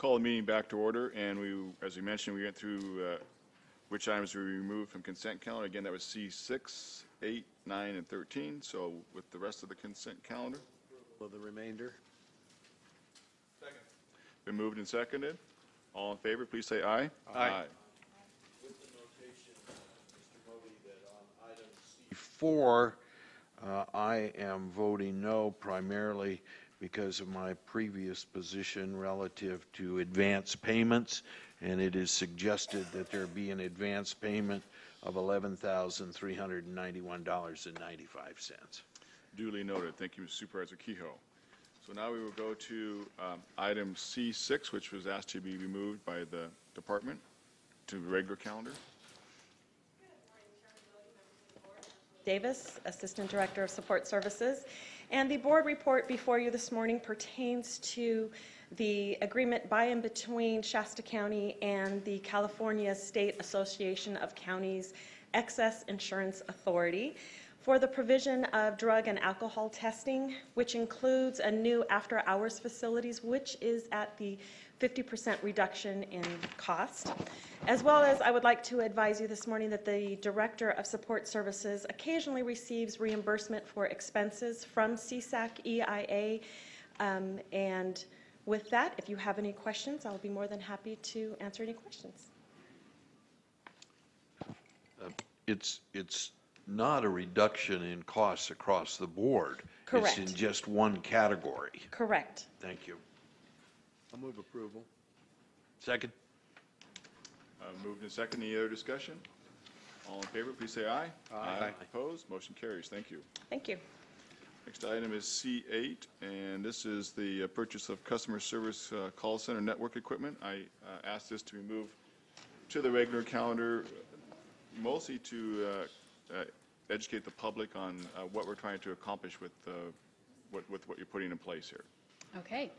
Call the meeting back to order, and as we mentioned, we went through which items we removed from consent calendar. Again, that was C6, 8, 9, and 13. So with the rest of the consent calendar. For the remainder. Second. Been moved and seconded. All in favor, please say aye. Aye. With the notation, Mr. Modi, that on item C4, I am voting no primarily because of my previous position relative to advance payments, and it is suggested that there be an advance payment of $11,391.95. Duly noted. Thank you, Supervisor Kehoe. So now we will go to item C6, which was asked to be removed by the department to the regular calendar. Davis, Assistant Director of Support Services. And the board report before you this morning pertains to the agreement by and between Shasta County and the California State Association of Counties Excess Insurance Authority for the provision of drug and alcohol testing, which includes a new after-hours facilities, which is at the 50% reduction in cost. As well as I would like to advise you this morning that the Director of Support Services occasionally receives reimbursement for expenses from CSAC EIA. And with that, if you have any questions, I'll be more than happy to answer any questions. It's not a reduction in costs across the board. Correct. It's in just one category. Correct. Thank you. I'll move approval. Second. Moved and second. Any other discussion? All in favor, please say aye. Aye. Opposed? Motion carries. Thank you. Thank you. Next item is C8, and this is the purchase of customer service call center network equipment. I asked this to be moved to the regular calendar, mostly to educate the public on what we're trying to accomplish with what you're putting in place here. Okay.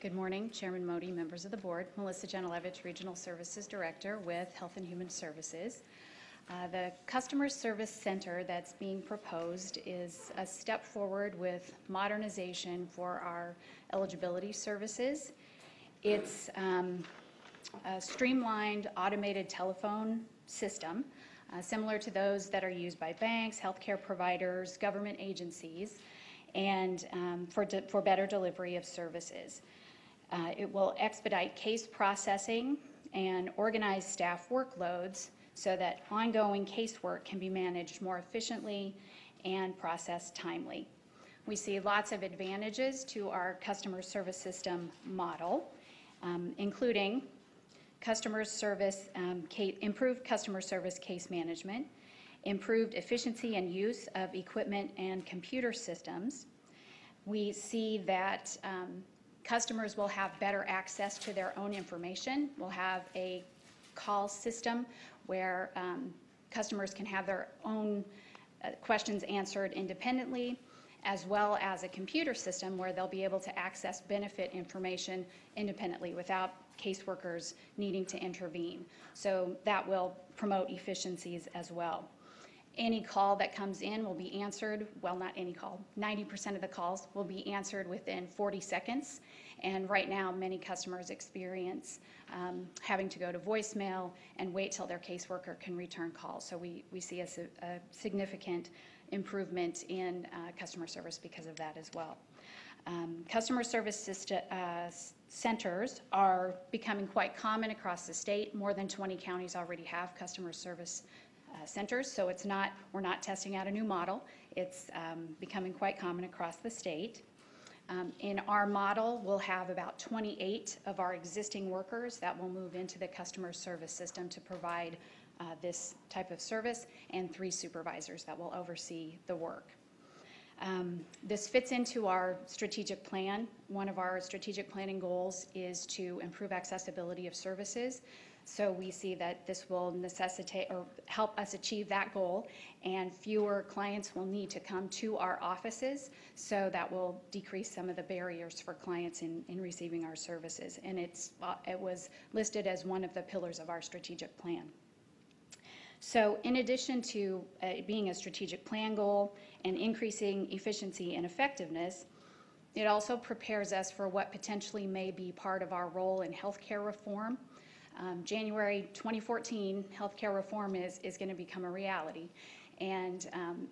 Good morning, Chairman Modi, members of the board. Melissa Jenilevich, Regional Services Director with Health and Human Services. The Customer Service Center that's being proposed is a step forward with modernization for our eligibility services. It's a streamlined automated telephone system similar to those that are used by banks, healthcare providers, government agencies, and for better delivery of services. It will expedite case processing and organize staff workloads so that ongoing casework can be managed more efficiently and processed timely. We see lots of advantages to our customer service system model, including customer service, improved customer service case management, improved efficiency and use of equipment and computer systems. We see that customers will have better access to their own information. We'll have a call system where customers can have their own questions answered independently, as well as a computer system where they'll be able to access benefit information independently without caseworkers needing to intervene. So that will promote efficiencies as well. Any call that comes in will be answered, well, not any call, 90% of the calls will be answered within 40 seconds. And right now, many customers experience having to go to voicemail and wait till their caseworker can return calls. So we see a significant improvement in customer service because of that as well. Customer service centers are becoming quite common across the state. More than 20 counties already have customer service centers, so we're not testing out a new model. It's becoming quite common across the state. In our model, we'll have about 28 of our existing workers that will move into the customer service system to provide this type of service, and 3 supervisors that will oversee the work. This fits into our strategic plan. One of our strategic planning goals is to improve accessibility of services. So we see that this will necessitate or help us achieve that goal, and fewer clients will need to come to our offices, so that will decrease some of the barriers for clients in receiving our services. And it was listed as one of the pillars of our strategic plan. So in addition to being a strategic plan goal and increasing efficiency and effectiveness, It also prepares us for what potentially may be part of our role in healthcare reform. January 2014, healthcare reform is going to become a reality, and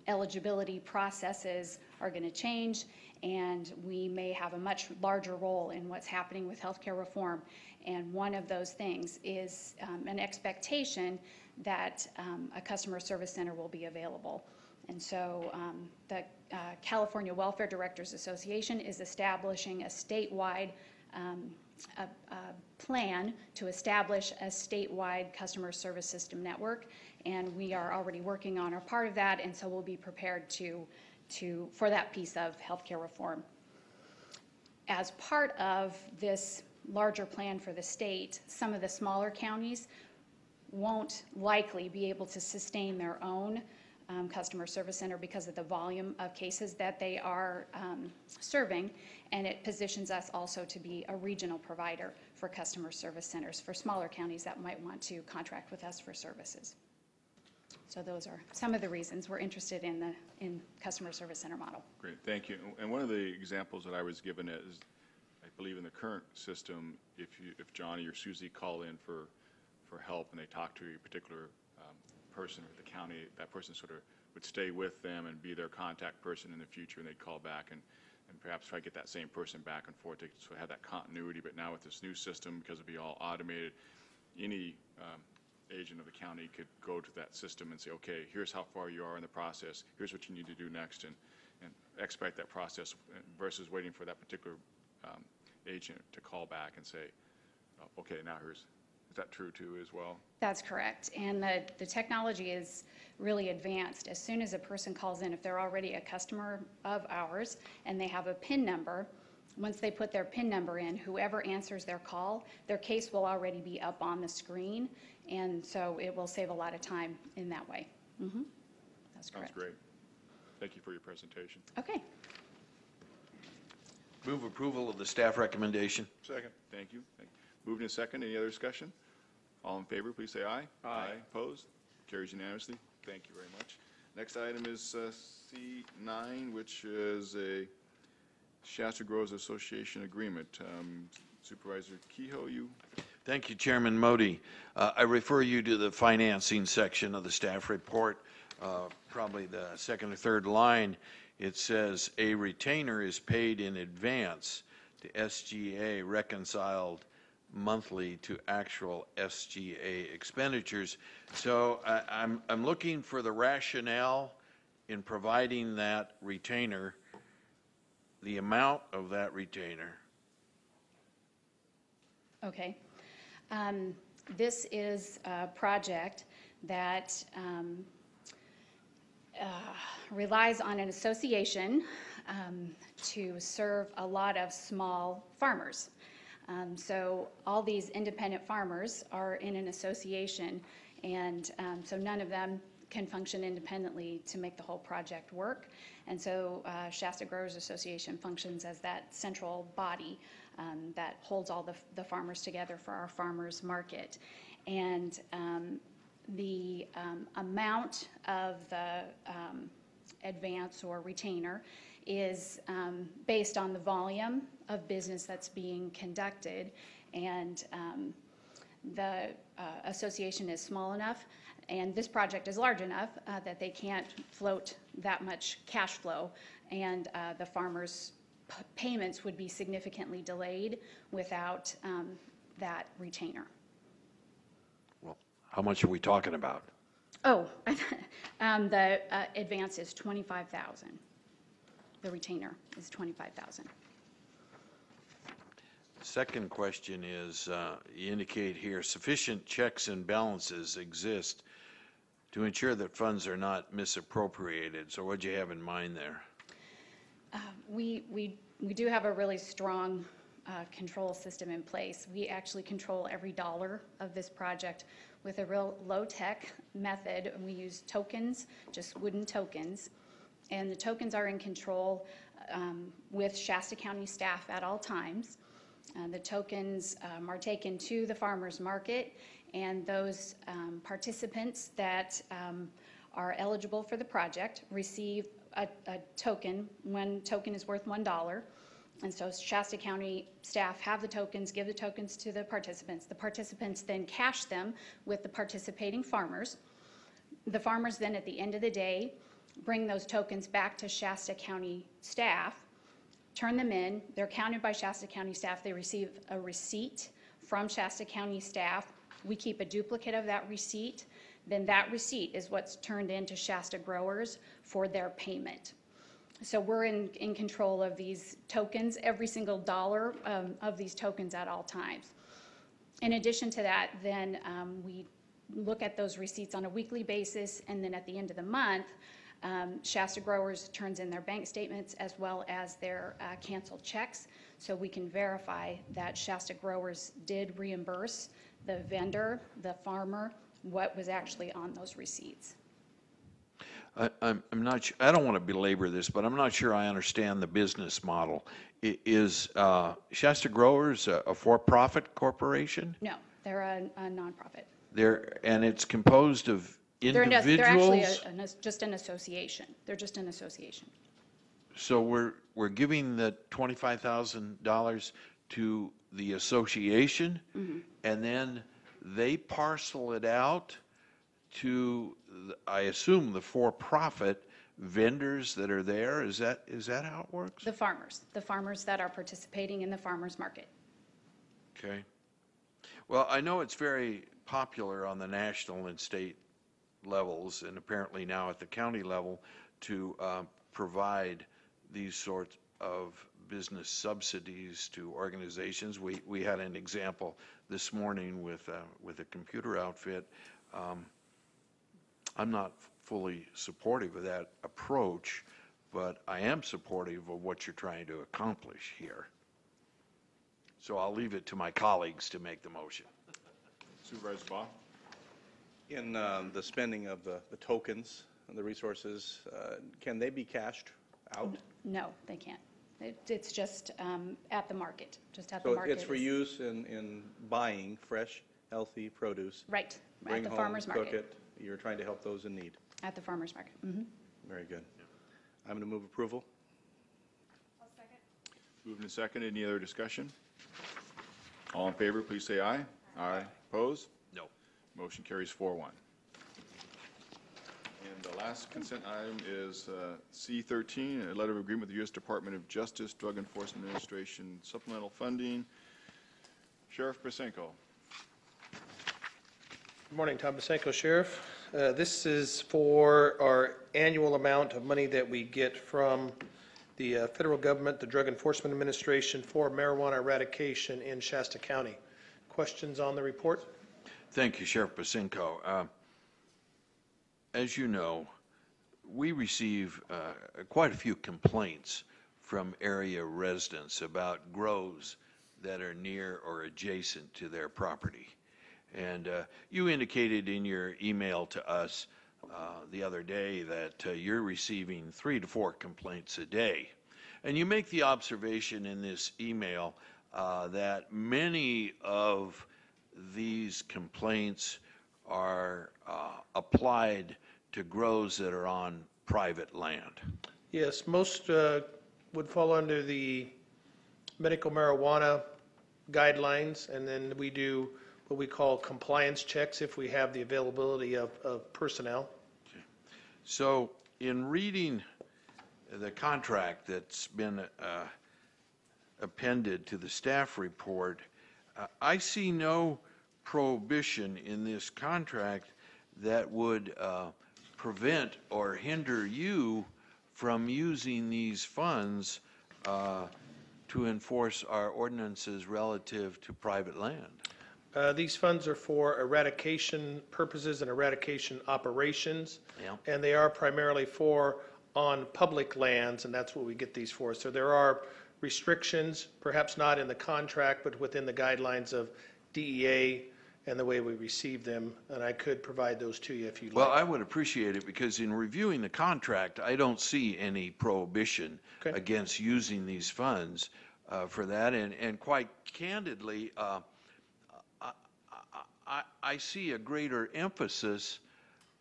eligibility processes are going to change, and we may have a much larger role in what's happening with healthcare reform. And one of those things is an expectation that a customer service center will be available. And so the California Welfare Directors Association is establishing a statewide plan to establish a statewide customer service system network, and we are already working on a part of that, and so we'll be prepared for that piece of healthcare reform. As part of this larger plan for the state, some of the smaller counties won't likely be able to sustain their own customer service center because of the volume of cases that they are serving, and it positions us also to be a regional provider for customer service centers for smaller counties that might want to contract with us for services. So those are some of the reasons we're interested in the customer service center model. Great, thank you. And one of the examples that I was given is, I believe in the current system, if Johnny or Susie call in for help and they talk to a particular person or the county, that person sort of would stay with them and be their contact person in the future, and they'd call back and perhaps try to get that same person back and forth to sort of have that continuity. But now with this new system, because it'll be all automated, any agent of the county could go to that system and say, okay, here's how far you are in the process, here's what you need to do next, and expedite that process versus waiting for that particular agent to call back and say, oh, okay, now is that true too as well? That's correct, and the technology is really advanced. As soon as a person calls in, if they're already a customer of ours and they have a PIN number, once they put their PIN number in, whoever answers their call, their case will already be up on the screen, and so it will save a lot of time in that way. Mm-hmm. That's correct. Sounds great. Thank you for your presentation. Okay. Move approval of the staff recommendation. Second. Thank you. Moved in second. Any other discussion? All in favor, please say aye. Aye. Opposed? Carries unanimously. Thank you very much. Next item is C9, which is a Shasta Growers Association agreement. Supervisor Kehoe, you? Thank you, Chairman Modi. I refer you to the financing section of the staff report, probably the second or third line. It says a retainer is paid in advance to SGA reconciled monthly to actual SGA expenditures. So I'm looking for the rationale in providing that retainer, the amount of that retainer. Okay. This is a project that relies on an association to serve a lot of small farmers. So all these independent farmers are in an association, and so none of them can function independently to make the whole project work. And so Shasta Growers Association functions as that central body that holds all the farmers together for our farmers market. And the amount of the advance or retainer is based on the volume of business that's being conducted, and the association is small enough and this project is large enough that they can't float that much cash flow, and the farmers' payments would be significantly delayed without that retainer. Well, how much are we talking about? Oh, the advance is $25,000. The retainer is $25,000. Second question is, you indicate here sufficient checks and balances exist to ensure that funds are not misappropriated. So what do you have in mind there? We do have a really strong control system in place. We actually control every dollar of this project with a real low-tech method. We use tokens, just wooden tokens, and the tokens are in control with Shasta County staff at all times. The tokens are taken to the farmers market, and those participants that are eligible for the project receive a token. One token is worth $1, And so Shasta County staff have the tokens, give the tokens to the participants. The participants then cash them with the participating farmers. The farmers then, at the end of the day, bring those tokens back to Shasta County staff, turn them in. They're counted by Shasta County staff. They receive a receipt from Shasta County staff. We keep a duplicate of that receipt. Then that receipt is what's turned into Shasta growers for their payment. So we're in control of these tokens, every single dollar of these tokens at all times. In addition to that, then we look at those receipts on a weekly basis, and then at the end of the month, Shasta growers turns in their bank statements as well as their canceled checks, so we can verify that Shasta growers did reimburse the vendor, the farmer, what was actually on those receipts. I'm not sure, I don't want to belabor this, but I'm not sure I understand the business model. Is Shasta Growers a for-profit corporation? No, they're a nonprofit. And it's composed of individuals? They're actually just an association. They're just an association. So we're giving the $25,000 to the association, and then they parcel it out to, I assume, the for-profit vendors that are there. Is that how it works? The farmers that are participating in the farmers market. Okay. Well, I know it's very popular on the national and state levels, and apparently now at the county level, to provide these sorts of business subsidies to organizations. We had an example this morning with a computer outfit. I'm not fully supportive of that approach, but I am supportive of what you're trying to accomplish here. So I'll leave it to my colleagues to make the motion. Supervisor Baugh? In the spending of the tokens and the resources, can they be cashed out? No, they can't. It's just at the market, just at the market. So it's for use in buying fresh, healthy produce. Right, Bring at the home, farmer's market. cook it. You're trying to help those in need. At the farmer's market. Very good. I'm going to move approval. Moved and seconded. Any other discussion? All in favor, please say aye. Aye. Opposed? No. Motion carries 4-1. And the last consent item is C13, a letter of agreement with the U.S. Department of Justice, Drug Enforcement Administration supplemental funding. Sheriff Pasenko. Good morning, Tom Basenko, Sheriff. This is for our annual amount of money that we get from the federal government, the Drug Enforcement Administration, for marijuana eradication in Shasta County. Questions on the report? Thank you, Sheriff Pasenko. As you know, we receive quite a few complaints from area residents about grows that are near or adjacent to their property. And you indicated in your email to us the other day that you're receiving 3 to 4 complaints a day. And you make the observation in this email that many of these complaints are applied to grows that are on private land. Yes, most would fall under the medical marijuana guidelines, and then we do what we call compliance checks if we have the availability of personnel. Okay. So in reading the contract that's been appended to the staff report, I see no prohibition in this contract that would prevent or hinder you from using these funds to enforce our ordinances relative to private land. These funds are for eradication purposes and eradication operations, and they are primarily for on public lands, and that's what we get these for. So there are restrictions, perhaps not in the contract, but within the guidelines of DEA and the way we receive them, and I could provide those to you if you'd like. Well, I would appreciate it, because in reviewing the contract, I don't see any prohibition against using these funds for that, and quite candidly, I see a greater emphasis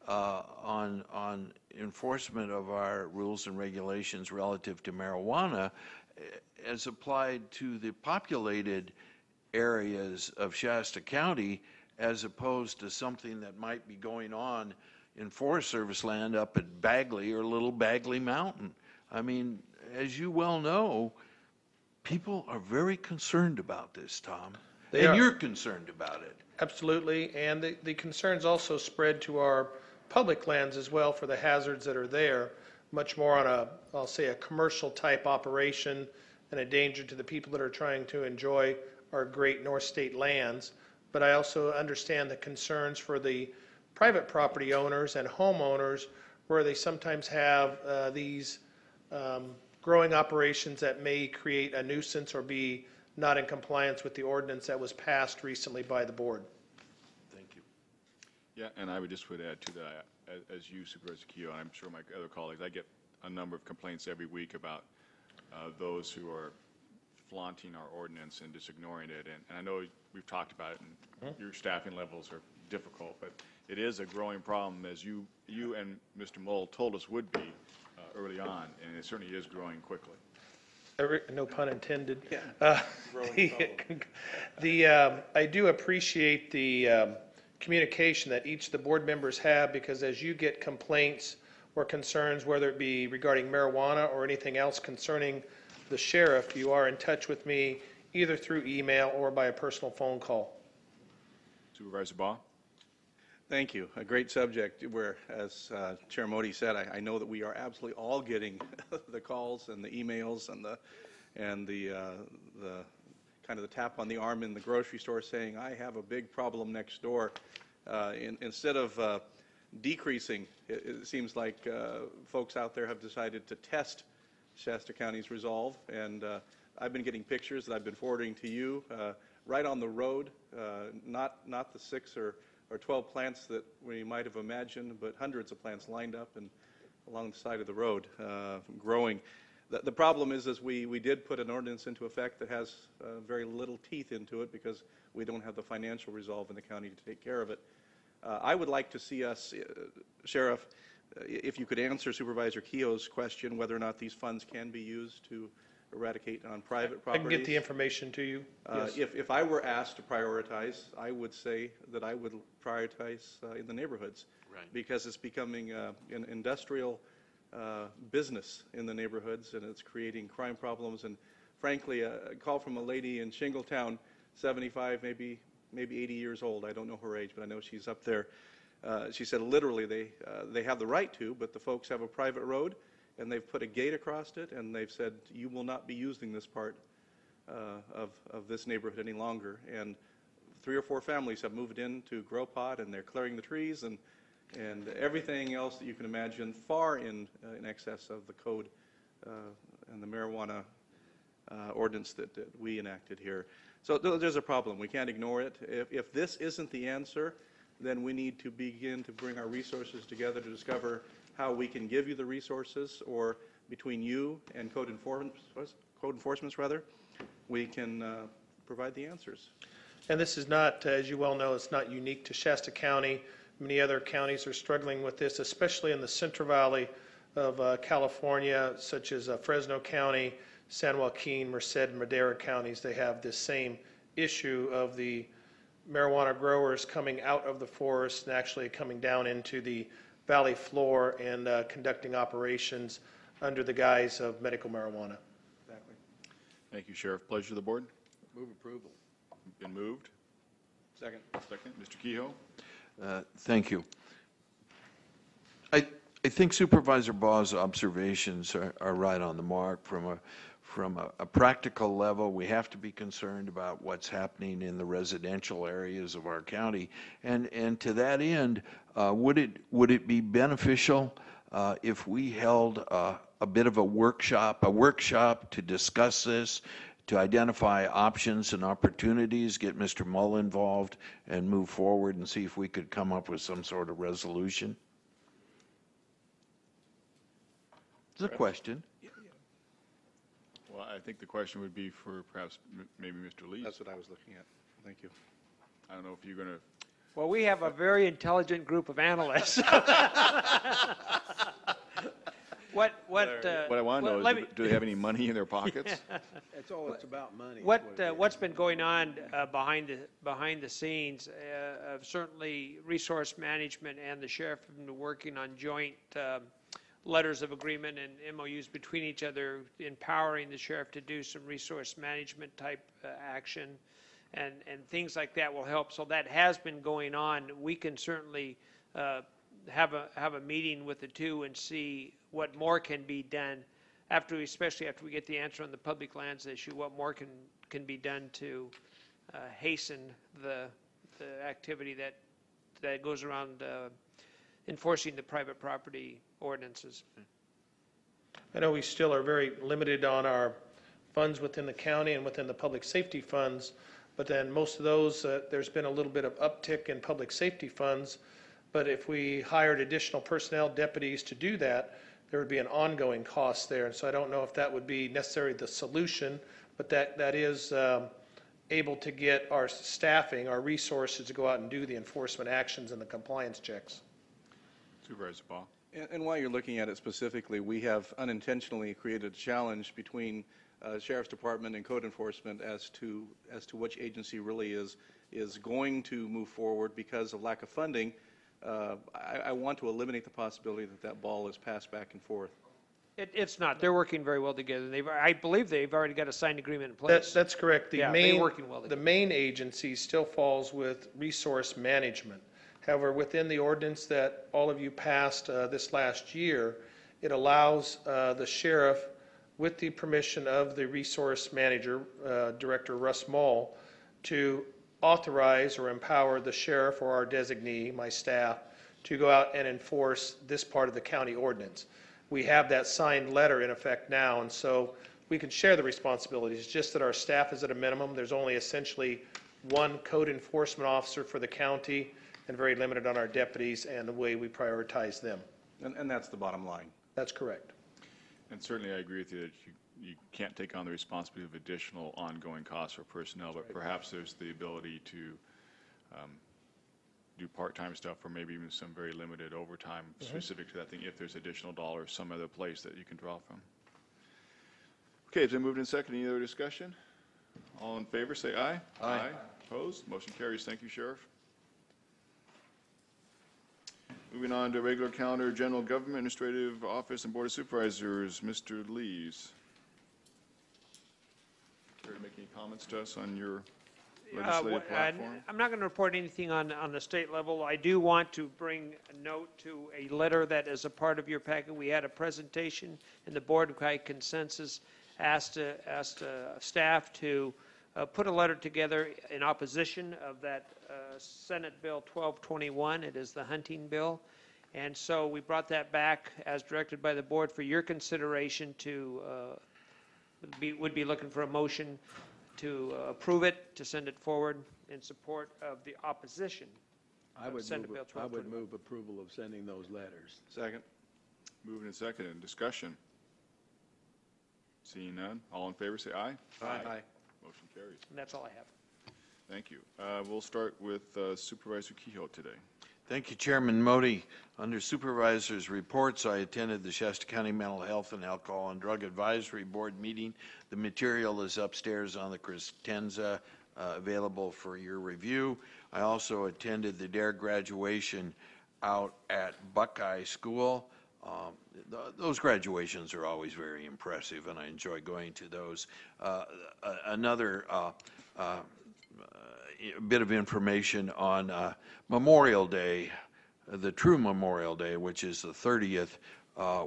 on enforcement of our rules and regulations relative to marijuana as applied to the populated areas of Shasta County, as opposed to something that might be going on in Forest Service land up at Bagley or Little Bagley Mountain. I mean, as you well know, people are very concerned about this, Tom. They are. You're concerned about it. Absolutely, and the concerns also spread to our public lands as well for the hazards that are there, much more on a, I'll say, a commercial type operation and a danger to the people that are trying to enjoy our great North State lands. But I also understand the concerns for the private property owners and homeowners where they sometimes have these growing operations that may create a nuisance or be not in compliance with the ordinance that was passed recently by the board. Thank you. Yeah, and I would add to that, as you, Supervisor Keough, and I'm sure my other colleagues, I get a number of complaints every week about those who are flaunting our ordinance and just ignoring it. And I know we've talked about it, and your staffing levels are difficult, but it is a growing problem, as you and Mr. Mull told us would be early on, and it certainly is growing quickly. No pun intended. Yeah. I do appreciate the communication that each of the board members have, because as you get complaints or concerns, whether it be regarding marijuana or anything else concerning the sheriff, you are in touch with me either through email or by a personal phone call. Supervisor Baugh? Thank you. A great subject where, as Chair Modi said, I know that we are absolutely all getting the calls and the emails and the kind of the tap on the arm in the grocery store saying, I have a big problem next door. Instead of decreasing, it seems like folks out there have decided to test Shasta County's resolve, and I've been getting pictures that I've been forwarding to you right on the road, not the 6 or 12 plants that we might have imagined, but hundreds of plants lined up and along the side of the road, growing. The problem is we did put an ordinance into effect that has very little teeth into it because we don't have the financial resolve in the county to take care of it. I would like to see us, Sheriff, if you could answer Supervisor Keough's question whether or not these funds can be used to eradicate on private properties. I can get the information to you. Yes. If I were asked to prioritize, I would say that I would prioritize in the neighborhoods, right, because it's becoming an industrial business in the neighborhoods, and it's creating crime problems. And frankly, a call from a lady in Shingletown, 75, maybe 80 years old. I don't know her age, but I know she's up there. She said literally they have the right to, but the folks have a private road, and they've put a gate across it, and they've said, you will not be using this part of this neighborhood any longer. And 3 or 4 families have moved in to grow pot, and they're clearing the trees and everything else that you can imagine, far in excess of the code and the marijuana ordinance that we enacted here. So there's a problem. We can't ignore it. If this isn't the answer, then we need to begin to bring our resources together to discover how we can give you the resources, or between you and code enforcement, we can provide the answers. And this is not, as you well know, it's not unique to Shasta County. Many other counties are struggling with this, especially in the Central Valley of California, such as Fresno County, San Joaquin, Merced, and Madera counties. They have this same issue of the marijuana growers coming out of the forest and actually coming down into the valley floor and conducting operations under the guise of medical marijuana. Exactly. Thank you, Sheriff. Pleasure of the board. Move approval. Been moved. Second. Second. Mr. Keough? Thank you. I think Supervisor Baugh's observations are right on the mark. From a practical level, we have to be concerned about what's happening in the residential areas of our county. And to that end, would it be beneficial if we held a bit of a workshop to discuss this, to identify options and opportunities, get Mr. Mull involved, and move forward and see if we could come up with some sort of resolution? It's a question. Well, I think the question would be for perhaps maybe Mr. Lee. That's what I was looking at. Thank you. I don't know if you're going to. Well, we have a very intelligent group of analysts. What What I want to know let is, me- do they have any money in their pockets? That's all it's about, money. is What, it is. what's been going on behind the scenes? Certainly, resource management and the sheriff have been working on joint letters of agreement and MOUs between each other, empowering the sheriff to do some resource management type action, and things like that will help. So that has been going on. We can certainly have a meeting with the two and see what more can be done especially after we get the answer on the public lands issue, what more can be done to hasten the activity that goes around enforcing the private property ordinances. I know we still are very limited on our funds within the county and within the public safety funds, but then most of those, there's been a little bit of uptick in public safety funds, but if we hired additional personnel, deputies to do that, there would be an ongoing cost there, and so I don't know if that would be necessarily the solution, but that is able to get our staffing, our resources to go out and do the enforcement actions and the compliance checks. Supervisor Paul. And while you're looking at it specifically, we have unintentionally created a challenge between Sheriff's Department and code enforcement as to which agency really is going to move forward because of lack of funding. I want to eliminate the possibility that ball is passed back and forth. It's not. They're working very well together. I believe they've already got a signed agreement in place. That's correct. Yeah, they're working well The together. main agency still falls with resource management. However, within the ordinance that all of you passed this last year, it allows the sheriff, with the permission of the resource manager, Director Russ Moll, to authorize or empower the sheriff or our designee, my staff, to go out and enforce this part of the county ordinance. We have that signed letter in effect now, and so we can share the responsibilities. It's just that our staff is at a minimum. There's only essentially one code enforcement officer for the county and very limited on our deputies and the way we prioritize them. And that's the bottom line. That's correct. And certainly I agree with you that you can't take on the responsibility of additional ongoing costs for personnel, but perhaps there's the ability to do part-time stuff or maybe even some very limited overtime specific to that thing if there's additional dollars some other place that you can draw from. Okay, it's been moved and seconded. Any other discussion? All in favor, say aye. Aye. Opposed? Motion carries. Thank you, Sheriff. Moving on to regular calendar, General Government Administrative Office and Board of Supervisors, Mr. Lees. Care to make any comments to us on your legislative platform? I'm not going to report anything on the state level. I do want to bring a note to a letter that is a part of your packet. We had a presentation, and the board by consensus asked staff to put a letter together in opposition of that Senate Bill 1221. It is the hunting bill. And so we brought that back as directed by the board for your consideration to would be looking for a motion to approve it, to send it forward in support of the opposition. I would Senate Bill move, I would 1221. move approval of sending those letters. Second. Moving and seconded. Discussion. Seeing none. All in favor, say aye. Aye. Motion carries. And that's all I have. Thank you. We'll start with Supervisor Kehoe today. Thank you, Chairman Modi. Under Supervisors' reports, I attended the Shasta County Mental Health and Alcohol and Drug Advisory Board meeting. The material is upstairs on the Crestenza, available for your review. I also attended the DARE graduation out at Buckeye School. Those graduations are always very impressive, and I enjoy going to those. Another bit of information on Memorial Day, the true Memorial Day, which is the 30th.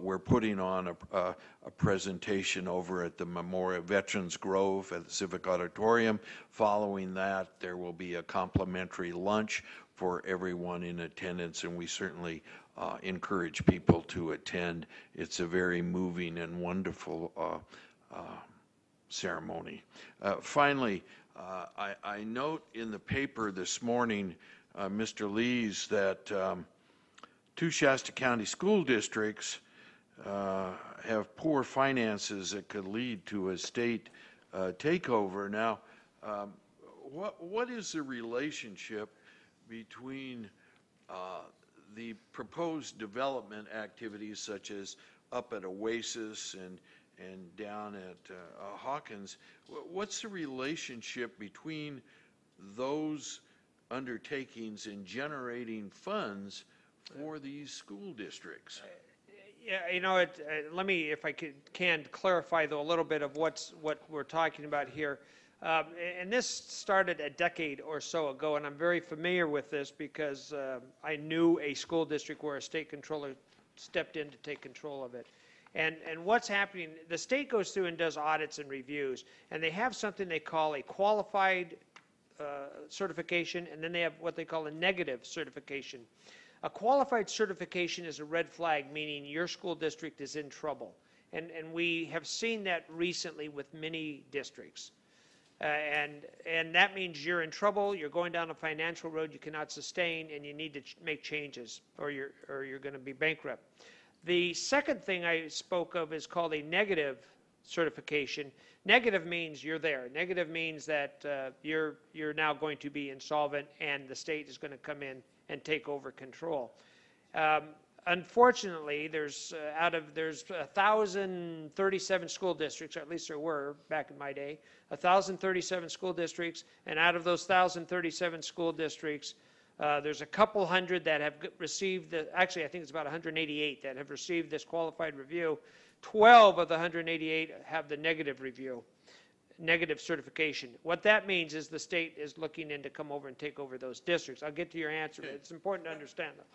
We're putting on a presentation over at the Memorial Veterans Grove at the Civic Auditorium. Following that, there will be a complimentary lunch for everyone in attendance, and we certainly encourage people to attend. It's a very moving and wonderful ceremony. Finally, I note in the paper this morning, Mr. Lees, that two Shasta County school districts have poor finances that could lead to a state takeover. Now, what is the relationship between the proposed development activities such as up at Oasis and down at Hawkins. What's the relationship between those undertakings in generating funds for these school districts? Yeah, let me, if I can clarify though a little bit of what we're talking about here. And this started a decade or so ago, and I'm very familiar with this because I knew a school district where a state controller stepped in to take control of it. And what's happening, the state goes through and does audits and reviews, and they have something they call a qualified certification, and then they have what they call a negative certification. A qualified certification is a red flag, meaning your school district is in trouble. And we have seen that recently with many districts. And that means you're in trouble, you're going down a financial road you cannot sustain, and you need to make changes, or you're going to be bankrupt. The second thing I spoke of is called a negative certification. Negative means you're there. Negative means that you're now going to be insolvent, and the state is going to come in and take over control. Unfortunately, there's 1,037 school districts, or at least there were back in my day, 1,037 school districts, and out of those 1,037 school districts, there's a couple hundred that have received, actually I think it's about 188 that have received this qualified review. 12 of the 188 have the negative review, negative certification. What that means is the state is looking in to come over and take over those districts. I'll get to your answer, but it's important to understand though.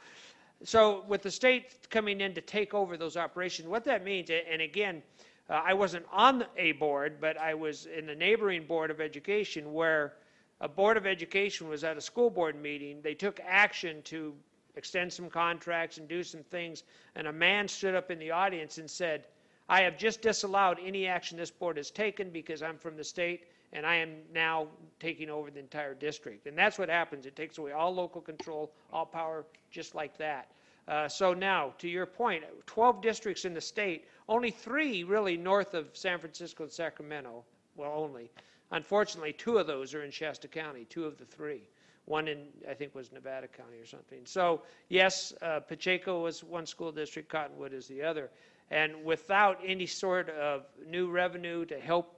So with the state coming in to take over those operations, what that means, and again, I wasn't on a board, but I was in the neighboring Board of Education where a Board of Education was at a school board meeting. They took action to extend some contracts and do some things, and a man stood up in the audience and said, I have just disallowed any action this board has taken because I'm from the state and I am now taking over the entire district. And that's what happens. It takes away all local control, all power, just like that. So now, to your point, 12 districts in the state, only 3 really north of San Francisco and Sacramento. Well, only. Unfortunately, 2 of those are in Shasta County, 2 of the 3. One in, I think, was Nevada County or something. So, yes, Pacheco was one school district, Cottonwood is the other. And without any sort of new revenue to help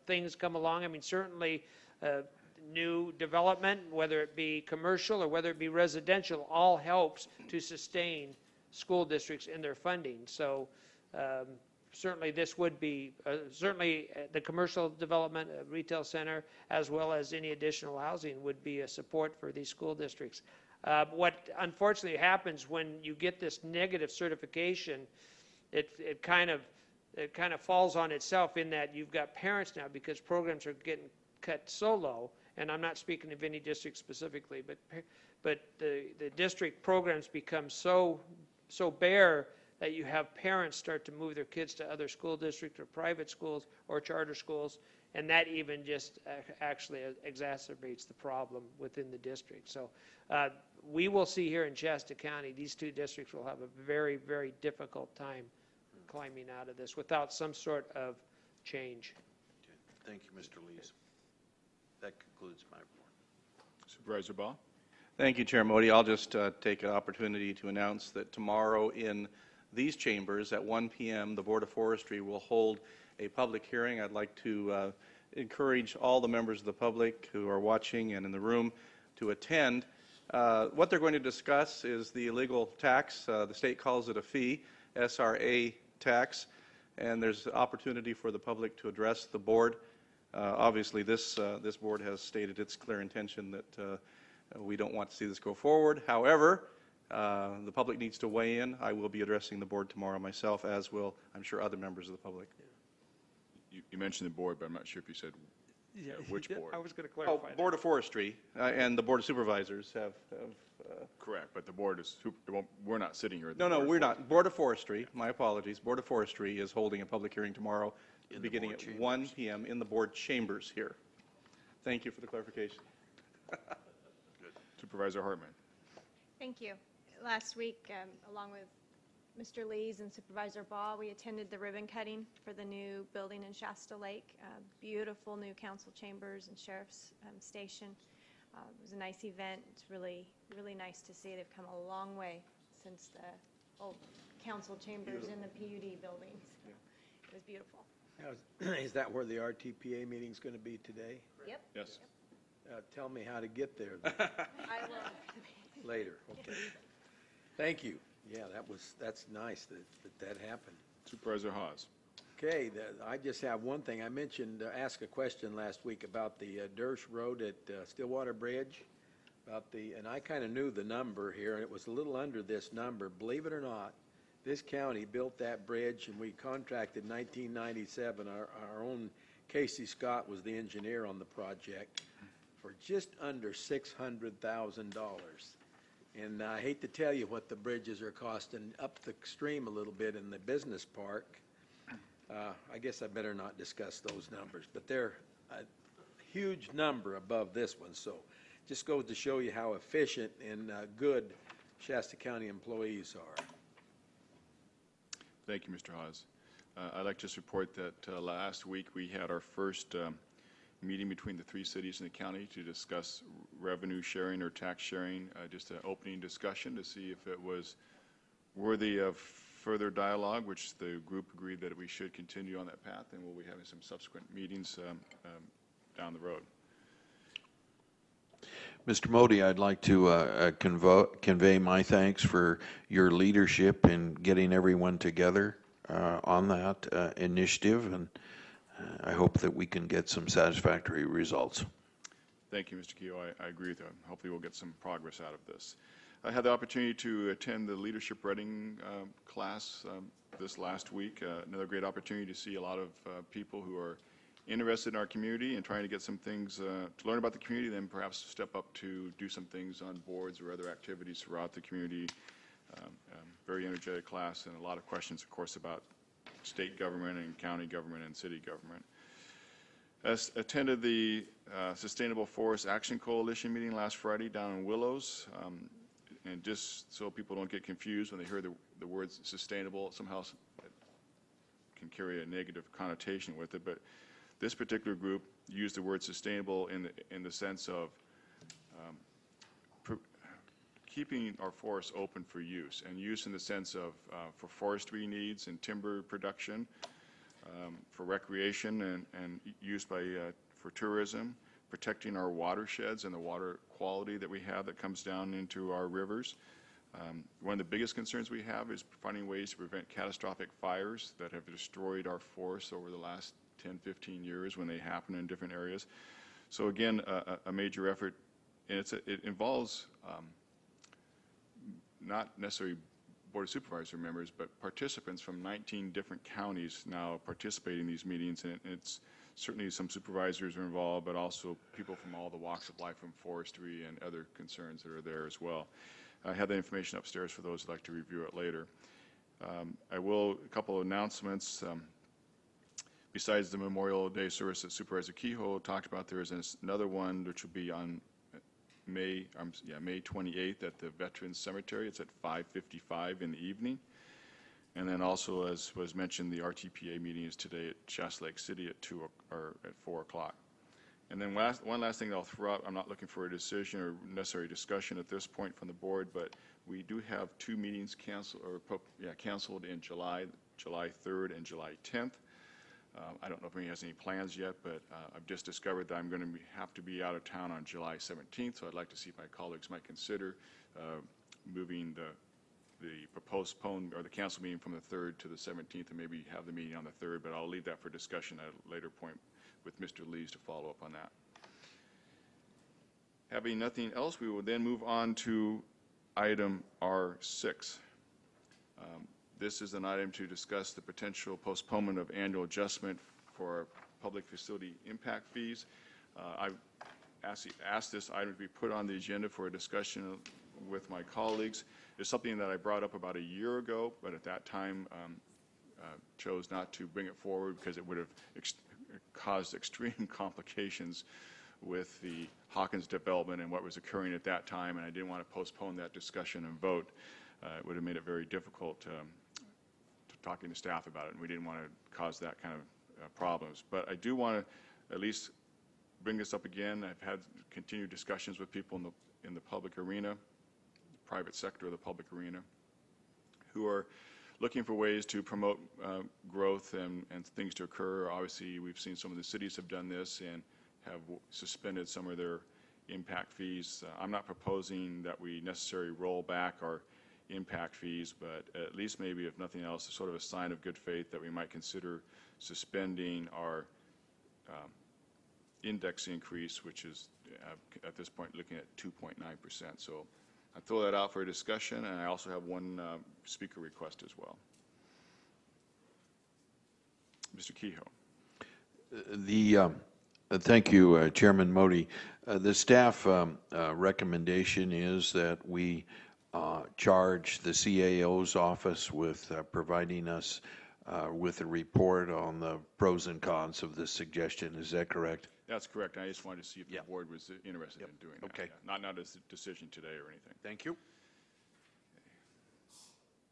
things come along, I mean, certainly new development, whether it be commercial or whether it be residential, all helps to sustain school districts in their funding. So certainly this would be, certainly the commercial development, retail center, as well as any additional housing would be a support for these school districts. What unfortunately happens when you get this negative certification, it kind of falls on itself in that you've got parents now, because programs are getting cut so low, and I'm not speaking of any district specifically, but the district programs become so bare that you have parents start to move their kids to other school districts or private schools or charter schools, and that even just actually exacerbates the problem within the district. So we will see here in Shasta County, these 2 districts will have a very, very difficult time climbing out of this without some sort of change. Okay. Thank you, Mr. Lees. That concludes my report. Supervisor Baugh? Thank you, Chair Modi. I'll just take an opportunity to announce that tomorrow in these chambers at 1 p.m. the Board of Forestry will hold a public hearing. I'd like to encourage all the members of the public who are watching and in the room to attend. What they're going to discuss is the illegal tax. The state calls it a fee, SRA tax, and there's opportunity for the public to address the board. Obviously, this board has stated its clear intention that we don't want to see this go forward. However, the public needs to weigh in. I will be addressing the board tomorrow myself, as will, I'm sure, other members of the public. You mentioned the board, but I'm not sure if you said which board. I was going to clarify. Board of Forestry and the Board of Supervisors have correct, but the board is, we're not sitting here. No, we're not. Board of Forestry, my apologies, Board of Forestry is holding a public hearing tomorrow beginning at 1 p.m. in the board chambers here. Thank you for the clarification. Supervisor Hartman. Thank you. Last week, along with Mr. Lees and Supervisor Baugh, we attended the ribbon cutting for the new building in Shasta Lake. Beautiful new council chambers and sheriff's station. It was a nice event. It's really, really nice to see they've come a long way since the old council chambers in the PUD building. So it was beautiful. Now, is that where the RTPA meeting's going to be today? Yep. Yes. Tell me how to get there then. I will. Later, okay. Thank you. Yeah, that's nice that happened. Supervisor Hawes. Okay, I just have one thing. I mentioned, asked a question last week about the Dersh Road at Stillwater Bridge, and I kind of knew the number here, and it was a little under this number. Believe it or not, this county built that bridge, and we contracted 1997. Our own Casey Scott was the engineer on the project for just under $600,000. And I hate to tell you what the bridges are costing up the stream a little bit in the business park. I guess I better not discuss those numbers, but they're a huge number above this one. So just goes to show you how efficient and good Shasta County employees are. Thank you, Mr. Hawes. I'd like to just report that last week we had our first meeting between the three cities in the county to discuss revenue sharing or tax sharing, just an opening discussion to see if it was worthy of further dialogue, which the group agreed that we should continue on that path, and we'll be having some subsequent meetings down the road. Mr. Modi, I'd like to convey my thanks for your leadership in getting everyone together on that initiative, and I hope that we can get some satisfactory results. Thank you, Mr. Keogh. I agree with you. Hopefully we'll get some progress out of this. I had the opportunity to attend the Leadership Reading class this last week. Another great opportunity to see a lot of people who are interested in our community and trying to get some things to learn about the community, then perhaps step up to do some things on boards or other activities throughout the community. Very energetic class, and a lot of questions, of course, about state government and county government and city government. Attended the Sustainable Forest Action Coalition meeting last Friday down in Willows. And just so people don't get confused when they hear the word sustainable, somehow it can carry a negative connotation with it. But this particular group used the word sustainable in the sense of keeping our forests open for use, and use in the sense of for forestry needs and timber production, for recreation and use for tourism, protecting our watersheds and the water quality that we have that comes down into our rivers. One of the biggest concerns we have is finding ways to prevent catastrophic fires that have destroyed our forests over the last 10, 15 years when they happen in different areas. So again, a major effort, and it involves not necessarily Board of Supervisor members, but participants from 19 different counties now participating in these meetings, and it's certainly some supervisors are involved, but also people from all the walks of life, from forestry and other concerns that are there as well. I have the information upstairs for those who'd like to review it later. A couple of announcements. Besides the Memorial Day service that Supervisor Kehoe talked about, there is another one which will be on May 28th at the Veterans Cemetery. It's at 5:55 in the evening. And then also, as was mentioned, the RTPA meeting is today at Shasta Lake City at 4 o'clock. And then one last thing that I'll throw out, I'm not looking for a decision or necessary discussion at this point from the board, but we do have two meetings canceled in July 3rd and July 10th. I don't know if anybody has any plans yet, but I've just discovered that I'm going to have to be out of town on July 17th, so I'd like to see if my colleagues might consider moving the postponed or the council meeting from the 3rd to the 17th, and maybe have the meeting on the 3rd, but I'll leave that for discussion at a later point with Mr. Lees to follow up on that. Having nothing else, we will then move on to item R6. This is an item to discuss the potential postponement of annual adjustment for public facility impact fees. I've asked this item to be put on the agenda for a discussion with my colleagues. It's something that I brought up about a year ago, but at that time chose not to bring it forward because it would have caused extreme complications with the Hawkins development and what was occurring at that time, and I didn't want to postpone that discussion and vote. It would have made it very difficult talking to staff about it, and we didn't want to cause that kind of problems. But I do want to at least bring this up again. I've had continued discussions with people in the public arena, the private sector of the public arena, who are looking for ways to promote growth and things to occur. Obviously, we've seen some of the cities have done this and have suspended some of their impact fees. I'm not proposing that we necessarily roll back our impact fees, but at least maybe, if nothing else, a sort of a sign of good faith that we might consider suspending our index increase, which is at this point looking at 2.9%. So I throw that out for a discussion, and I also have one speaker request as well. Mr. Kehoe. Thank you, Chairman Modi. The staff recommendation is that we charge the CAO's office with providing us with a report on the pros and cons of this suggestion. Is that correct? That's correct. I just wanted to see if the board was interested in doing that. Okay. Yeah. Not a decision today or anything. Thank you.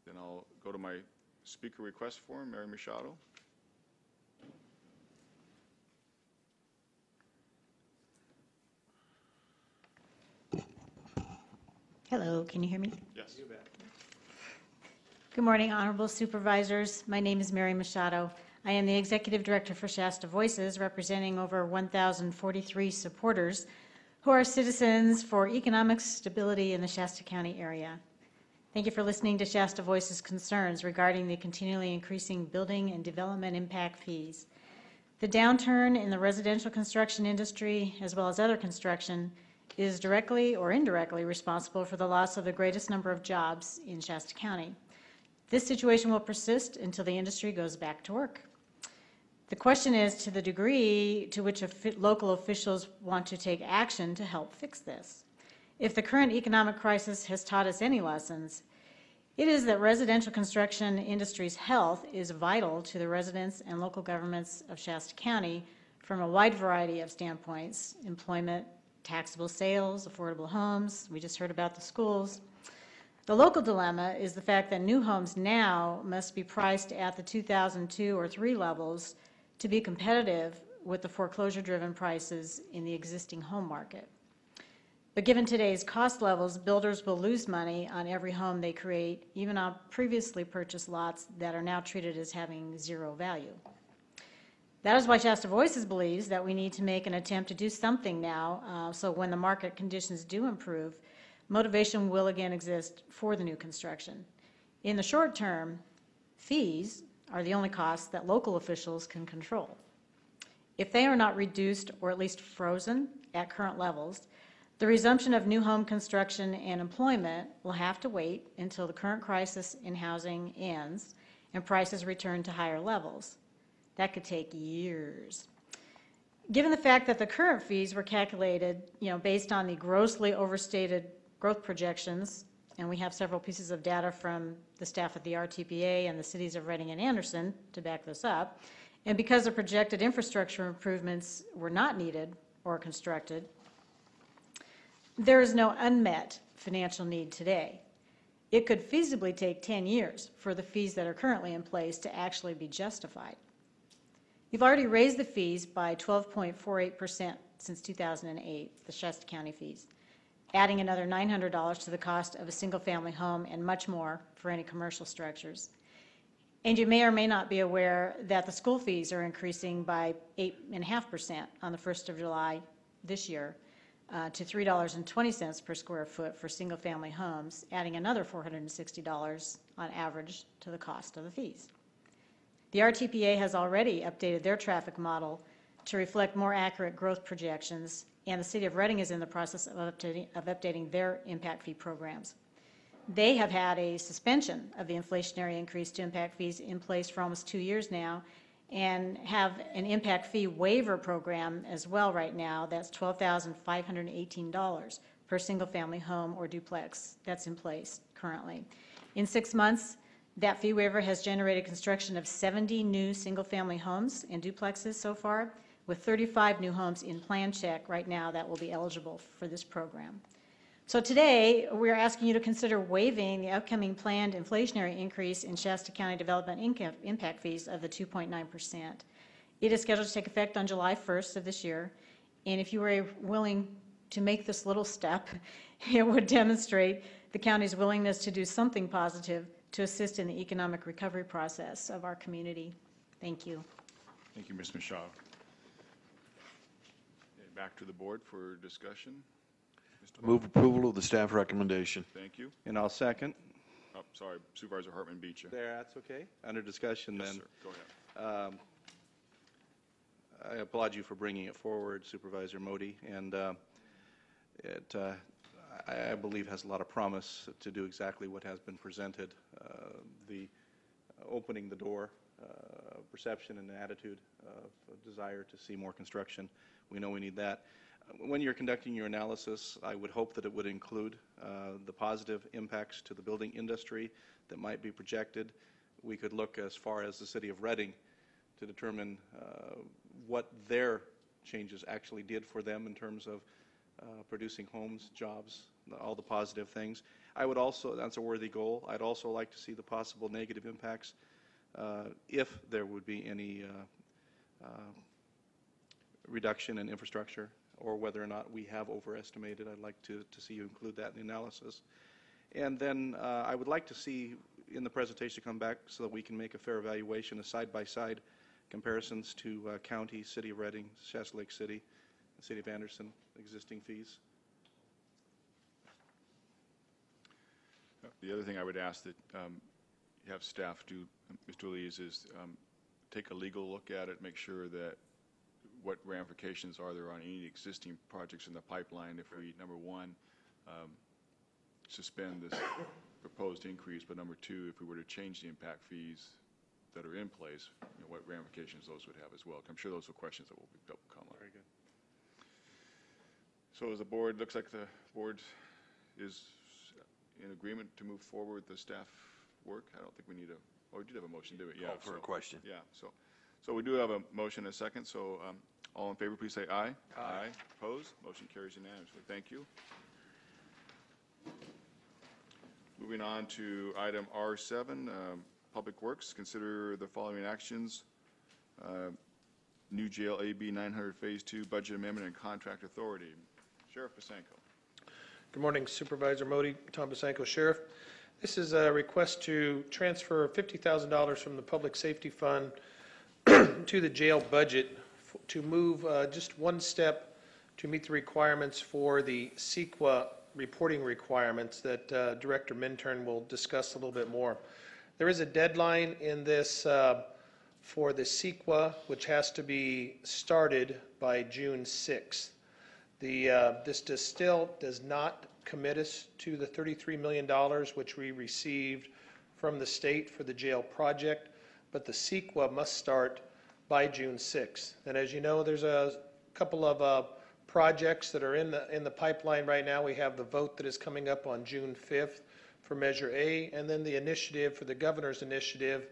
Then I'll go to my speaker request form, Mary Machado. Hello, can you hear me? Yes. You bet. Good morning, honorable supervisors. My name is Mary Machado. I am the executive director for Shasta Voices, representing over 1,043 supporters who are citizens for economic stability in the Shasta County area. Thank you for listening to Shasta Voices' concerns regarding the continually increasing building and development impact fees. The downturn in the residential construction industry, as well as other construction, is directly or indirectly responsible for the loss of the greatest number of jobs in Shasta County. This situation will persist until the industry goes back to work. The question is to the degree to which local officials want to take action to help fix this. If the current economic crisis has taught us any lessons, it is that residential construction industry's health is vital to the residents and local governments of Shasta County from a wide variety of standpoints: employment, taxable sales, affordable homes. We just heard about the schools. The local dilemma is the fact that new homes now must be priced at the 2002 or 3 levels to be competitive with the foreclosure-driven prices in the existing home market. But given today's cost levels, builders will lose money on every home they create, even on previously purchased lots that are now treated as having zero value. That is why Shasta Voices believes that we need to make an attempt to do something now, so when the market conditions do improve, motivation will again exist for the new construction. In the short term, fees are the only costs that local officials can control. If they are not reduced or at least frozen at current levels, the resumption of new home construction and employment will have to wait until the current crisis in housing ends and prices return to higher levels. That could take years. Given the fact that the current fees were calculated, based on the grossly overstated growth projections, and we have several pieces of data from the staff at the RTPA and the cities of Reading and Anderson to back this up, and because the projected infrastructure improvements were not needed or constructed, there is no unmet financial need today. It could feasibly take 10 years for the fees that are currently in place to actually be justified. You've already raised the fees by 12.48% since 2008, the Shasta County fees, adding another $900 to the cost of a single-family home and much more for any commercial structures. And you may or may not be aware that the school fees are increasing by 8.5% on the 1st of July this year to $3.20 per square foot for single-family homes, adding another $460 on average to the cost of the fees. The RTPA has already updated their traffic model to reflect more accurate growth projections, and the City of Reading is in the process of updating their impact fee programs. They have had a suspension of the inflationary increase to impact fees in place for almost 2 years now, and have an impact fee waiver program as well right now. That's $12,518 per single-family home or duplex. That's in place currently. In 6 months, that fee waiver has generated construction of 70 new single-family homes and duplexes so far, with 35 new homes in plan check right now that will be eligible for this program. So today, we're asking you to consider waiving the upcoming planned inflationary increase in Shasta County development impact fees of the 2.9%. It is scheduled to take effect on July 1st of this year, and if you were willing to make this little step, it would demonstrate the county's willingness to do something positive to assist in the economic recovery process of our community. Thank you. Thank you, Ms. Machado. Okay, back to the board for discussion. Mr. Move approval of the staff recommendation. Thank you. And I'll second. Oh, sorry, Supervisor Hartman beat you. There, that's okay. Under discussion Yes, then. sir. Go ahead. I applaud you for bringing it forward, Supervisor Modi, and I believe has a lot of promise to do exactly what has been presented, the opening the door, perception and attitude of a desire to see more construction. We know we need that. When you're conducting your analysis, I would hope that it would include the positive impacts to the building industry that might be projected. We could look as far as the city of Reading to determine what their changes actually did for them in terms of producing homes, jobs, all the positive things. I would also, that's a worthy goal, I'd also like to see the possible negative impacts if there would be any reduction in infrastructure, or whether or not we have overestimated. I'd like to see you include that in the analysis. And then I would like to see in the presentation come back so that we can make a fair evaluation of side-by-side comparisons to county, City of Reading, Shasta Lake City, the City of Anderson, existing fees. The other thing I would ask that you have staff do, Mr. Lees, is take a legal look at it, make sure that what ramifications are there on any existing projects in the pipeline if we, number one, suspend this proposed increase, but number two, if we were to change the impact fees that are in place, what ramifications those would have as well. I'm sure those are questions that will come up. Very good. So as the board, looks like the board is in agreement to move forward with the staff work. I don't think we need we did have a motion, did we? Yeah. Call for a question. Yeah, so we do have a motion and a second, so all in favor, please say aye. Aye. Opposed? Motion carries unanimously. Thank you. Moving on to item R7, Public Works. Consider the following actions. New jail AB 900 Phase 2 budget amendment and contract authority. Sheriff Basanko. Good morning, Supervisor Modi, Tom Basanko, Sheriff. This is a request to transfer $50,000 from the Public Safety Fund to the jail budget to move just one step to meet the requirements for the CEQA reporting requirements that Director Minturn will discuss a little bit more. There is a deadline in this for the CEQA, which has to be started by June 6th. This still does not commit us to the $33 million which we received from the state for the jail project, but the CEQA must start by June 6th. And as you know, there's a couple of projects that are in the pipeline right now. We have the vote that is coming up on June 5th for Measure A, and then the initiative for the governor's initiative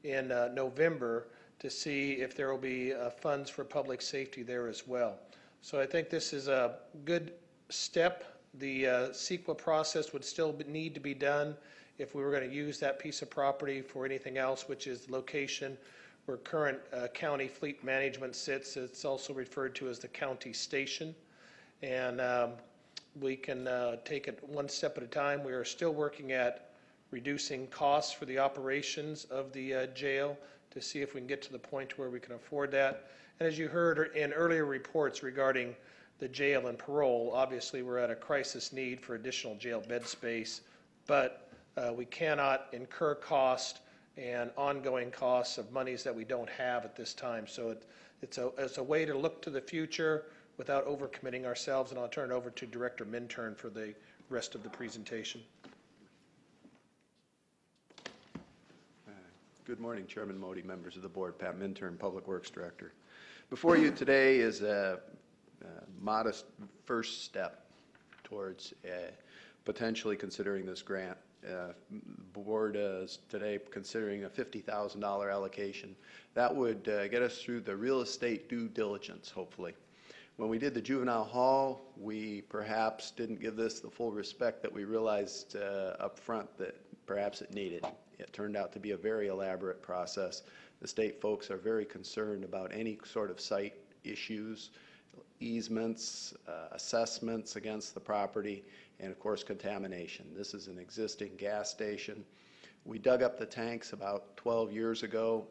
in November to see if there will be funds for public safety there as well. So I think this is a good step. The CEQA process would still need to be done if we were going to use that piece of property for anything else, which is location where current county fleet management sits. It's also referred to as the county station. And we can take it one step at a time. We are still working at reducing costs for the operations of the jail to see if we can get to the point where we can afford that. And as you heard in earlier reports regarding the jail and parole, obviously we're at a crisis need for additional jail bed space, but we cannot incur cost and ongoing costs of monies that we don't have at this time. So it's a way to look to the future without overcommitting ourselves, and I'll turn it over to Director Minturn for the rest of the presentation. Good morning, Chairman Modi, members of the board. Pat Minturn, Public Works Director. Before you today is a modest first step towards potentially considering this grant. The board is today considering a $50,000 allocation. That would get us through the real estate due diligence, hopefully. When we did the juvenile hall, we perhaps didn't give this the full respect that we realized up front that perhaps it needed. It turned out to be a very elaborate process. The state folks are very concerned about any sort of site issues, easements, assessments against the property, and of course contamination. This is an existing gas station. We dug up the tanks about 12 years ago.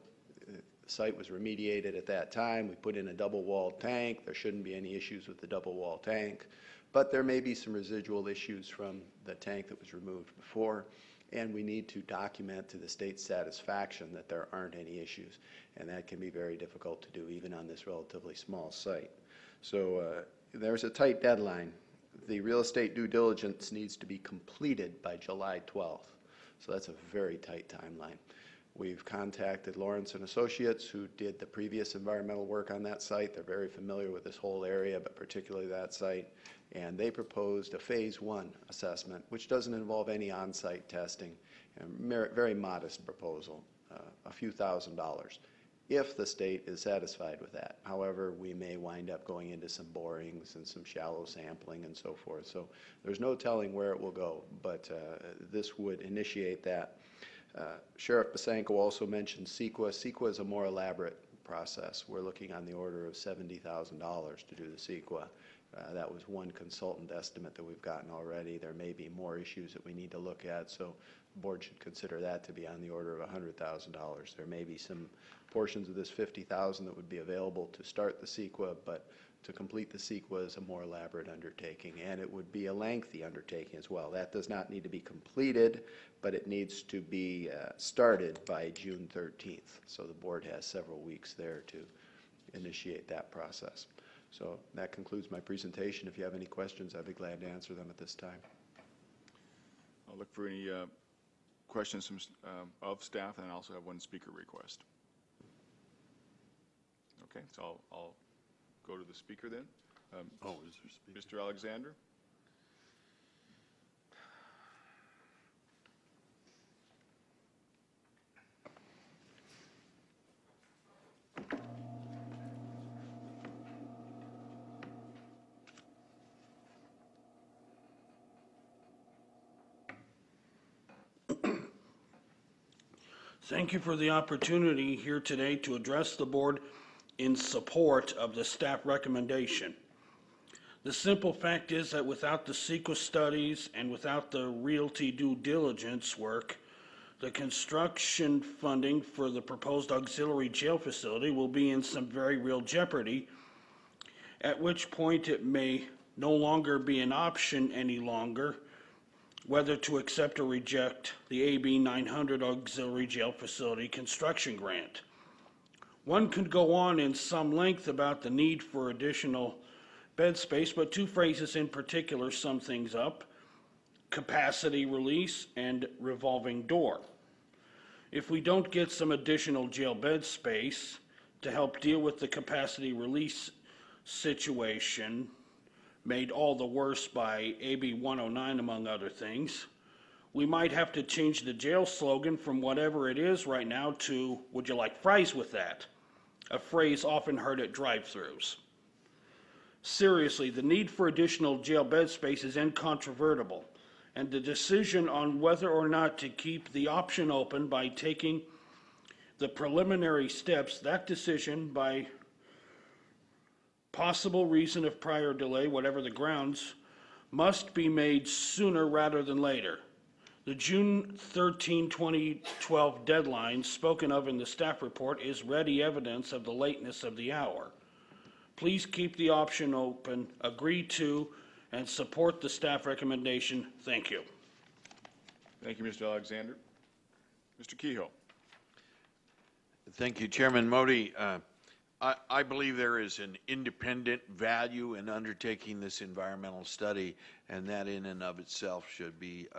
The site was remediated at that time. We put in a double-walled tank. There shouldn't be any issues with the double-walled tank, but there may be some residual issues from the tank that was removed before, and we need to document to the state's satisfaction that there aren't any issues, and that can be very difficult to do even on this relatively small site. So there's a tight deadline. The real estate due diligence needs to be completed by July 12th, so that's a very tight timeline. We've contacted Lawrence and Associates, who did the previous environmental work on that site. They're very familiar with this whole area, but particularly that site. And they proposed a phase 1 assessment, which doesn't involve any on-site testing, and very modest proposal, a few $1,000s, if the state is satisfied with that. However, we may wind up going into some borings and some shallow sampling and so forth. So there's no telling where it will go, but this would initiate that. Sheriff Basanko also mentioned CEQA. CEQA is a more elaborate process. We're looking on the order of $70,000 to do the CEQA. That was one consultant estimate that we've gotten already. There may be more issues that we need to look at, so the board should consider that to be on the order of $100,000. There may be some portions of this $50,000 that would be available to start the CEQA, but to complete the CEQA is a more elaborate undertaking, and it would be a lengthy undertaking as well. That does not need to be completed, but it needs to be started by June 13th. So the board has several weeks there to initiate that process. So that concludes my presentation. If you have any questions, I'd be glad to answer them at this time. I'll look for any questions from, of staff, and I also have one speaker request. Okay, so I'll go to the speaker then. Is there speaker? Mr. Alexander? Thank you for the opportunity here today to address the board in support of the staff recommendation. The simple fact is that without the CEQA studies and without the realty due diligence work, the construction funding for the proposed auxiliary jail facility will be in some very real jeopardy, at which point it may no longer be an option any longer whether to accept or reject the AB 900 auxiliary jail facility construction grant. One could go on in some length about the need for additional bed space, but two phrases in particular sum things up: capacity release and revolving door. If we don't get some additional jail bed space to help deal with the capacity release situation, made all the worse by AB 109 among other things, we might have to change the jail slogan from whatever it is right now to, "Would you like fries with that?" A phrase often heard at drive-thrus. Seriously, the need for additional jail bed space is incontrovertible, and the decision on whether or not to keep the option open by taking the preliminary steps, that decision by possible reason of prior delay, whatever the grounds, must be made sooner rather than later. The June 13, 2012 deadline spoken of in the staff report is ready evidence of the lateness of the hour. Please keep the option open, agree to, and support the staff recommendation. Thank you. Thank you, Mr. Alexander. Mr. Kehoe. Thank you, Chairman Modi. I believe there is an independent value in undertaking this environmental study, and that in and of itself should be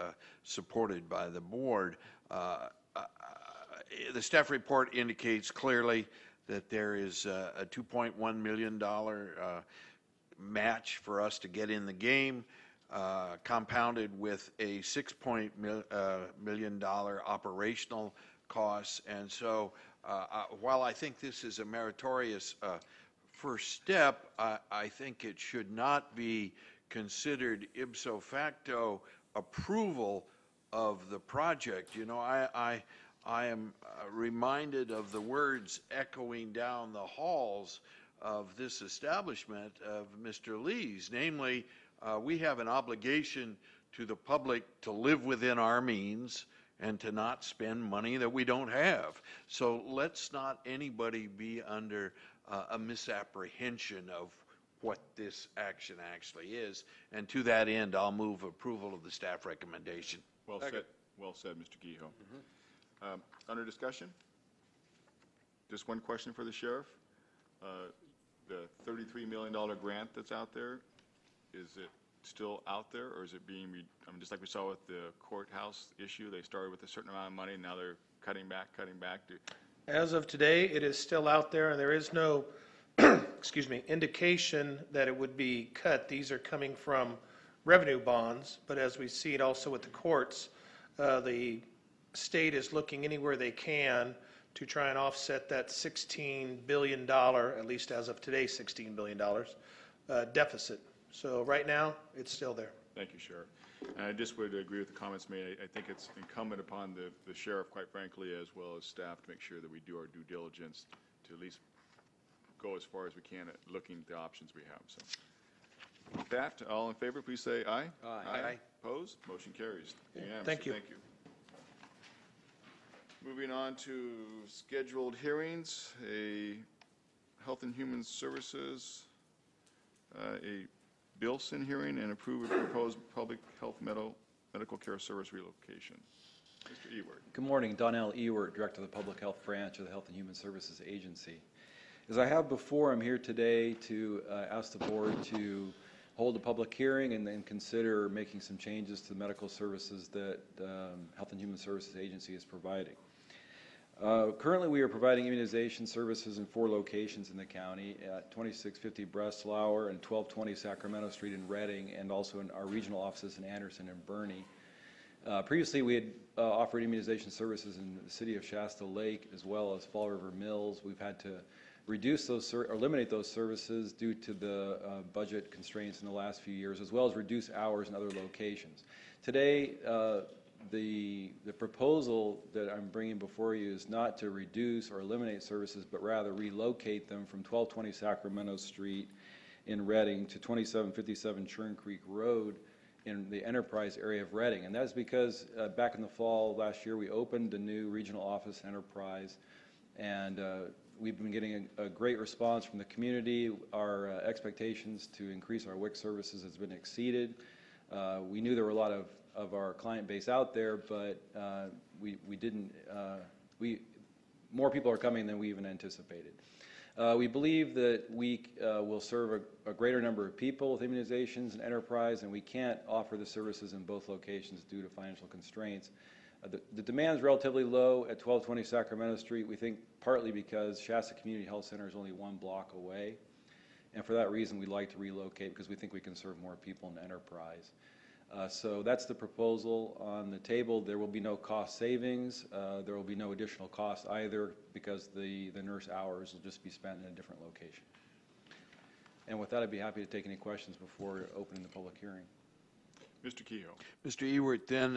supported by the board. The staff report indicates clearly that there is a $2.1 million match for us to get in the game, compounded with a $6 million operational costs, and so while I think this is a meritorious first step, I think it should not be considered ipso facto approval of the project. You know, I am reminded of the words echoing down the halls of this establishment of Mr. Lee's, namely, we have an obligation to the public to live within our means and to not spend money that we don't have. So let's not anybody be under a misapprehension of what this action actually is. And to that end, I'll move approval of the staff recommendation. Well said, Mr. Kehoe. Under discussion? Just one question for the sheriff. The $33 million grant that's out there, is it still out there, or is it being, just like we saw with the courthouse issue, they started with a certain amount of money, and now they're cutting back. As of today, it is still out there, and there is no, excuse me, indication that it would be cut. These are coming from revenue bonds, but as we see it also with the courts, the state is looking anywhere they can to try and offset that $16 billion, at least as of today, $16 billion deficit. So right now, it's still there. Thank you, Sheriff. And I just would agree with the comments made. I think it's incumbent upon the sheriff, quite frankly, as well as staff, to make sure that we do our due diligence to at least go as far as we can at looking at the options we have. So with that, all in favor, please say aye. Aye. Opposed? Motion carries. Unanimous. Thank you. Thank you. Moving on to scheduled hearings, a Health and Human Services, a Bilson hearing, and approve a proposed public health medical care service relocation. Mr. Ewert. Good morning. Donnell Ewert, Director of the Public Health Branch of the Health and Human Services Agency. As I have before, I'm here today to ask the board to hold a public hearing and then consider making some changes to the medical services that Health and Human Services Agency is providing. Currently, we are providing immunization services in 4 locations in the county at 2650 Breslau and 1220 Sacramento Street in Reading, and also in our regional offices in Anderson and Bernie. Previously, we had offered immunization services in the city of Shasta Lake as well as Fall River Mills. We've had to reduce those or eliminate those services due to the budget constraints in the last few years, as well as reduce hours in other locations. Today, the proposal that I'm bringing before you is not to reduce or eliminate services, but rather relocate them from 1220 Sacramento Street in Reading to 2757 Churn Creek Road in the Enterprise area of Reading. And that's because back in the fall last year, we opened a new regional office Enterprise, and we've been getting a great response from the community. Our expectations to increase our WIC services has been exceeded. We knew there were a lot of our client base out there, but more people are coming than we even anticipated. We believe that we will serve a greater number of people with immunizations and Enterprise, and we can't offer the services in both locations due to financial constraints. The demand is relatively low at 1220 Sacramento Street, we think partly because Shasta Community Health Center is only 1 block away. And for that reason, we'd like to relocate because we think we can serve more people in Enterprise. So that's the proposal on the table. There will be no cost savings. There will be no additional cost either because the nurse hours will just be spent in a different location. And with that, I'd be happy to take any questions before opening the public hearing. Mr. Kehoe. Mr. Ewert, then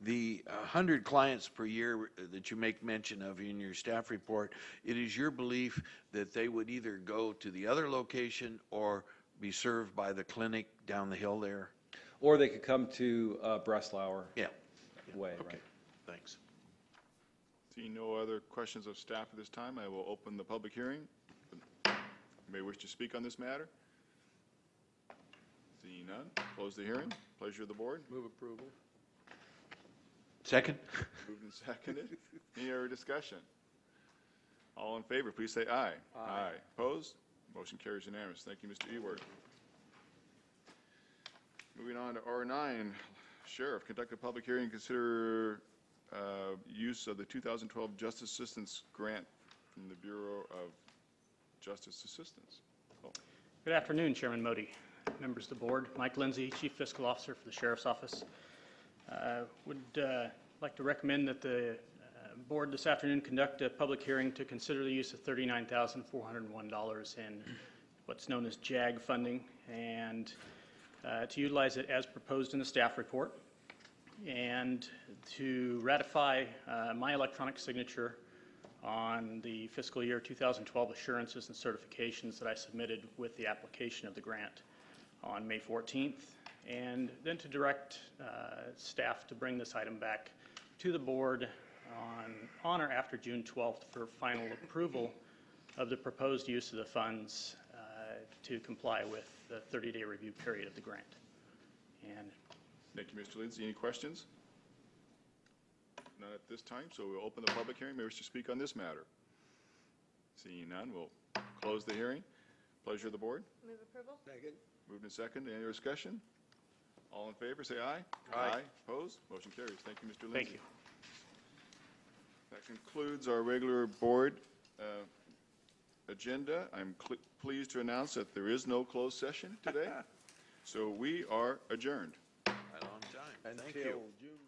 the 100 clients per year that you make mention of in your staff report, it is your belief that they would either go to the other location or be served by the clinic down the hill there? Or they could come to Breslau way, okay. Right? Thanks. Seeing no other questions of staff at this time, I will open the public hearing. You may wish to speak on this matter. Seeing none, close the hearing. Pleasure of the board. Move approval. Second. Moved and seconded. Any other discussion? All in favor, please say aye. Aye. Opposed? Motion carries unanimous. Thank you, Mr. Ewert. Moving on to R9, Sheriff, conduct a public hearing and consider use of the 2012 Justice Assistance Grant from the Bureau of Justice Assistance. Oh. Good afternoon, Chairman Modi, members of the board. Mike Lindsay, Chief Fiscal Officer for the Sheriff's Office. Would like to recommend that the board this afternoon conduct a public hearing to consider the use of $39,401 in what's known as JAG funding, and to utilize it as proposed in the staff report, and to ratify my electronic signature on the fiscal year 2012 assurances and certifications that I submitted with the application of the grant on May 14th, and then to direct staff to bring this item back to the board on or after June 12th for final approval of the proposed use of the funds to comply with the 30-day review period of the grant. And Thank you, Mr. Lindsay. Any questions? None at this time, so we'll open the public hearing. Members to speak on this matter. Seeing none, we'll close the hearing. Pleasure of the board. Move approval? Second. Moved and second. Any discussion? All in favor, say aye. Aye. Opposed? Motion carries. Thank you, Mr. Lindsay. thank you. That concludes our regular board agenda. I'm pleased to announce that there is no closed session today, so we are adjourned. Right on time. Thank you. Until June